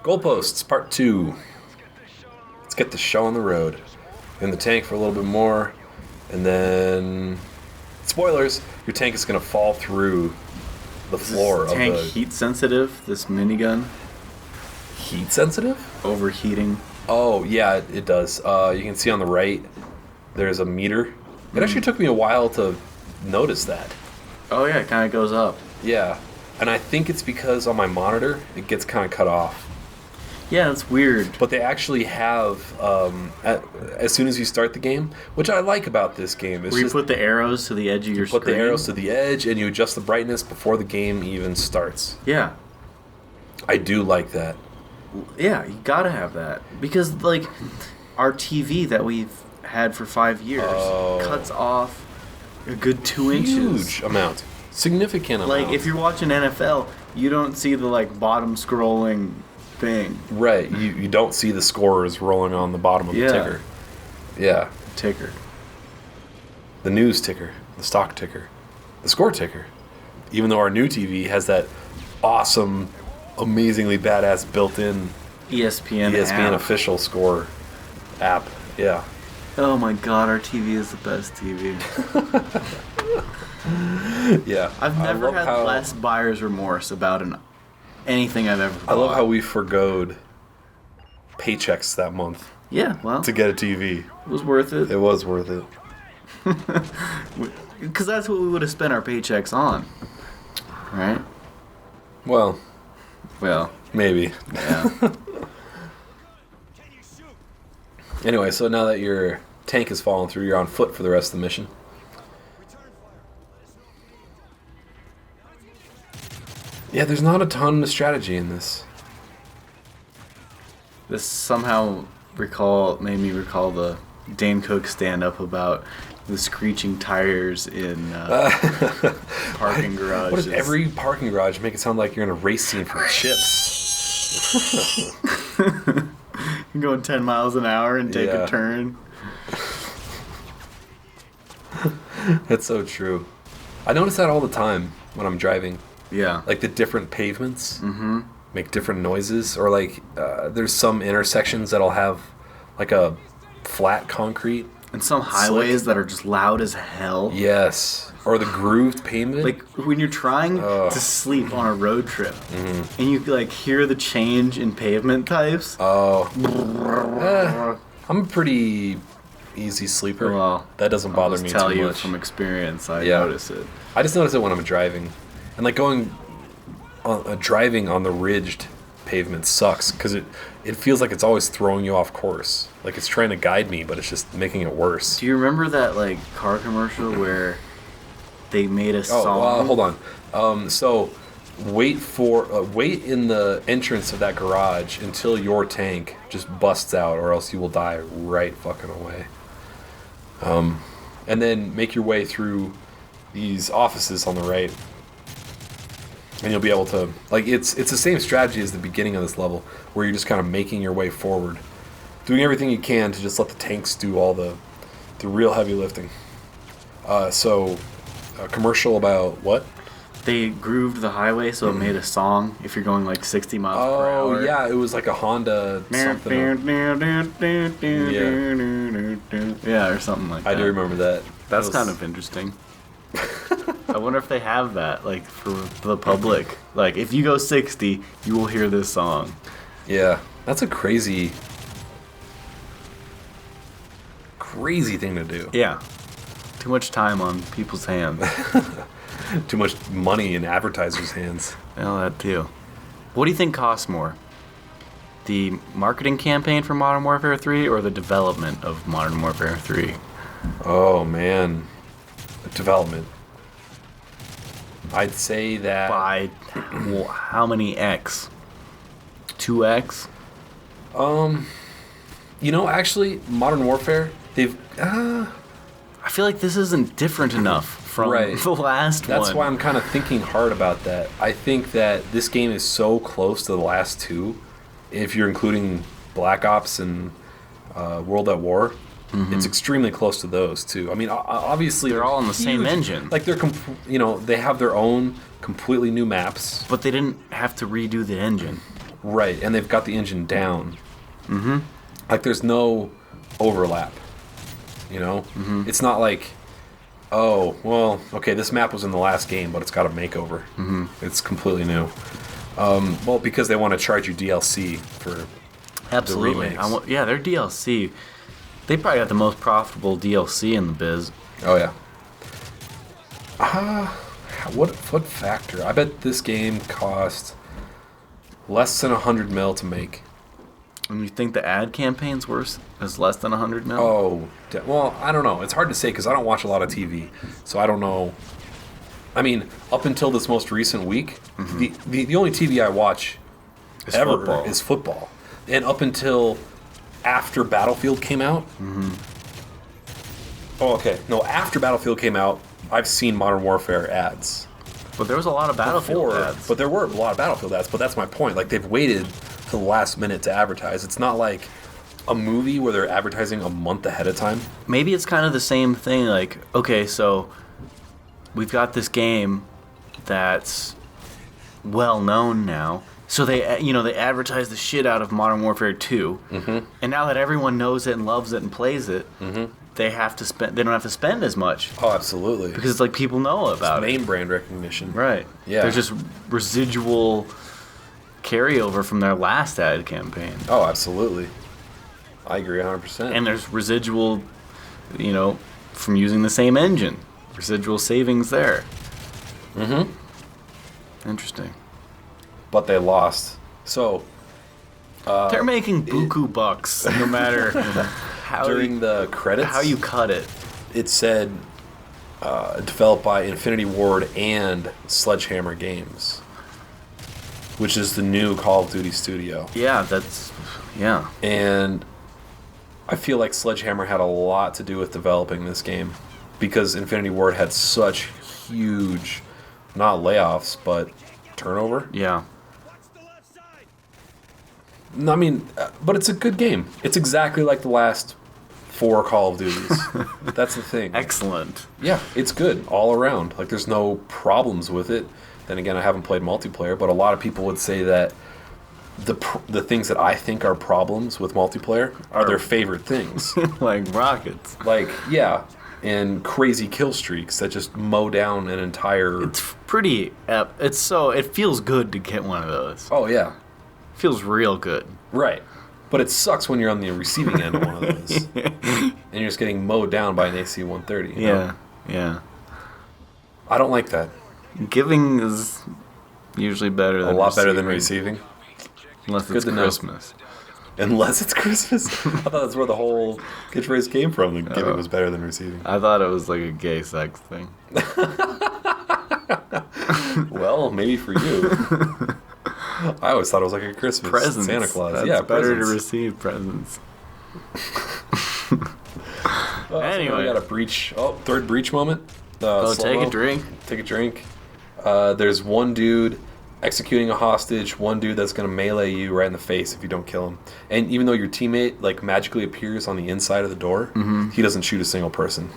Goalposts, Part 2. Let's get the show on the road. In the tank for a little bit more, and then... Spoilers! Your tank is going to fall through the floor of the... Tank heat sensitive, this minigun? Heat sensitive? Overheating. Oh, yeah, it does. You can see on the right, there's a meter. It actually took me a while to notice that. Oh, yeah, it kind of goes up. Yeah, and I think it's because on my monitor, it gets kind of cut off. Yeah, that's weird. But they actually have, as soon as you start the game, which I like about this game. Where you put the arrows to the edge of your screen. Put the arrows to the edge, and you adjust the brightness before the game even starts. Yeah. I do like that. Yeah, you gotta have that. Because, like, our TV that we've had for 5 years cuts off a good 2 inches. Huge amount. Significant amount. Like, if you're watching NFL, you don't see the, like, bottom scrolling thing. Right. You don't see the scores rolling on the bottom of the ticker. Yeah. Ticker. The news ticker. The stock ticker. The score ticker. Even though our new TV has that awesome, amazingly badass built-in ESPN app. Official score app. Yeah. Oh my god, our TV is the best TV. Yeah. I've never had less buyer's remorse about anything I've ever bought. I love how we forgoed paychecks that month. Yeah, well. To get a TV. It was worth it. It was worth it. Because that's what we would have spent our paychecks on. Right? Well. Maybe. Yeah. Anyway, so now that your tank has fallen through, you're on foot for the rest of the mission. Yeah, there's not a ton of strategy in this. This somehow made me recall the Dane Cook stand-up about the screeching tires in parking garages. What does every parking garage make it sound like you're in a race scene for chips? You're going 10 miles an hour and take a turn. That's so true. I notice that all the time when I'm driving. Yeah. Like the different pavements make different noises. Or like there's some intersections that'll have like a flat concrete. And some highways that are just loud as hell. Yes. Or the grooved pavement. Like when you're trying to sleep on a road trip and you like hear the change in pavement types. I'm a pretty easy sleeper. Well, that doesn't bother me too much. I'll tell you from experience, I notice it. I just notice it when I'm driving. And like driving on the ridged pavement sucks because it feels like it's always throwing you off course. Like it's trying to guide me, but it's just making it worse. Do you remember that like car commercial where they made a song? Hold on. So wait in the entrance of that garage until your tank just busts out, or else you will die right fucking away. And then make your way through these offices on the right. And you'll be able to, like, it's the same strategy as the beginning of this level, where you're just kind of making your way forward, doing everything you can to just let the tanks do all the real heavy lifting. So, a commercial about what? They grooved the highway so it made a song if you're going like 60 miles per hour. Oh, yeah, it was like a Honda something. Yeah, or something like that. I do remember that. That's kind of interesting. I wonder if they have that, like, for the public. Like, if you go 60, you will hear this song. Yeah, that's a crazy thing to do. Yeah. Too much time on people's hands. Too much money in advertisers' hands. Well, that too. What do you think costs more? The marketing campaign for Modern Warfare 3 or the development of Modern Warfare 3? Oh, man. Development. I'd say that... By how many X? 2X? Actually, Modern Warfare, they've... I feel like this isn't different enough from the last one. That's why I'm kind of thinking hard about that. I think that this game is so close to the last two, if you're including Black Ops and World at War. It's extremely close to those too. I mean, obviously they're all on the same engine. Like they're, they have their own completely new maps. But they didn't have to redo the engine. Right, and they've got the engine down. Mm-hmm. Like, there's no overlap, you know? Mm-hmm. It's not like, oh, well, okay, this map was in the last game, but it's got a makeover. Mm-hmm. It's completely new. Well, because they want to charge you DLC for Absolutely. the remakes. Yeah, their DLC. They probably got the most profitable DLC in the biz. Oh, yeah. What factor? I bet this game cost less than 100 mil to make. And you think the ad campaign's worse? Is less than 100 mil? Oh, well, I don't know. It's hard to say because I don't watch a lot of TV, so I don't know. I mean, up until this most recent week, the only TV I watch It's ever football. is football. And up until after Battlefield came out. Oh, okay. No, after Battlefield came out, I've seen Modern Warfare ads. But there was a lot of Battlefield Before, ads. but there were a lot of Battlefield ads. But that's my point. Like, they've waited till the last minute to advertise. It's not like a movie where they're advertising a month ahead of time. Maybe it's kind of the same thing. Like, okay, so we've got this game that's well known now. So they advertise the shit out of Modern Warfare 2, and now that everyone knows it and loves it and plays it, they have to spend. They don't have to spend as much Oh, absolutely. because it's like people know about it. Name brand recognition. Right. Yeah. There's just residual carryover from their last ad campaign. Oh, absolutely. I agree 100%. And there's residual, from using the same engine. Residual savings there. Interesting. But they lost. So They're making buku bucks no matter how during the credits, how you cut it. it said developed by Infinity Ward and Sledgehammer Games, which is the new Call of Duty studio. Yeah, yeah. And I feel like Sledgehammer had a lot to do with developing this game because Infinity Ward had such huge, not layoffs, but turnover. Yeah. I mean, but it's a good game. It's exactly like the last 4 Call of Duties. That's the thing. Excellent. Yeah, it's good all around. Like, there's no problems with it. Then again, I haven't played multiplayer, but a lot of people would say that the things that I think are problems with multiplayer are their favorite things. Like rockets. Like, yeah, and crazy kill streaks that just mow down an entire... It's pretty it feels good to get one of those. Oh, yeah. Feels real good. Right. But it sucks when you're on the receiving end of one of those. And you're just getting mowed down by an AC-130. You know? Yeah. I don't like that. Giving is usually better than A lot better than receiving. Unless Good it's to know. Christmas. Unless it's Christmas. I thought that's where the whole catchphrase came from. That giving was better than receiving. I thought it was like a gay sex thing. Well, maybe for you. I always thought it was like a Christmas Presents. Santa Claus. That's yeah, better presents. to receive presents. Well, Anyway. so we got a breach. Oh, third breach moment. Take slow-mo. a drink. Take a drink. There's one dude executing a hostage, one dude that's going to melee you right in the face if you don't kill him. And even though your teammate like magically appears on the inside of the door, he doesn't shoot a single person.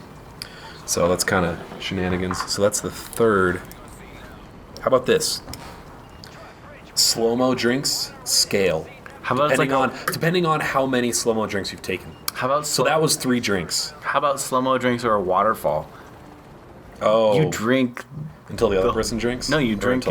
So that's kind of shenanigans. So that's the third. How about this? Slow-mo drinks scale. How about Depending on how many slow-mo drinks you've taken. how about So that was 3 drinks. how about slow-mo drinks or a waterfall? Oh. You drink Until the other person drinks? No, you Or drink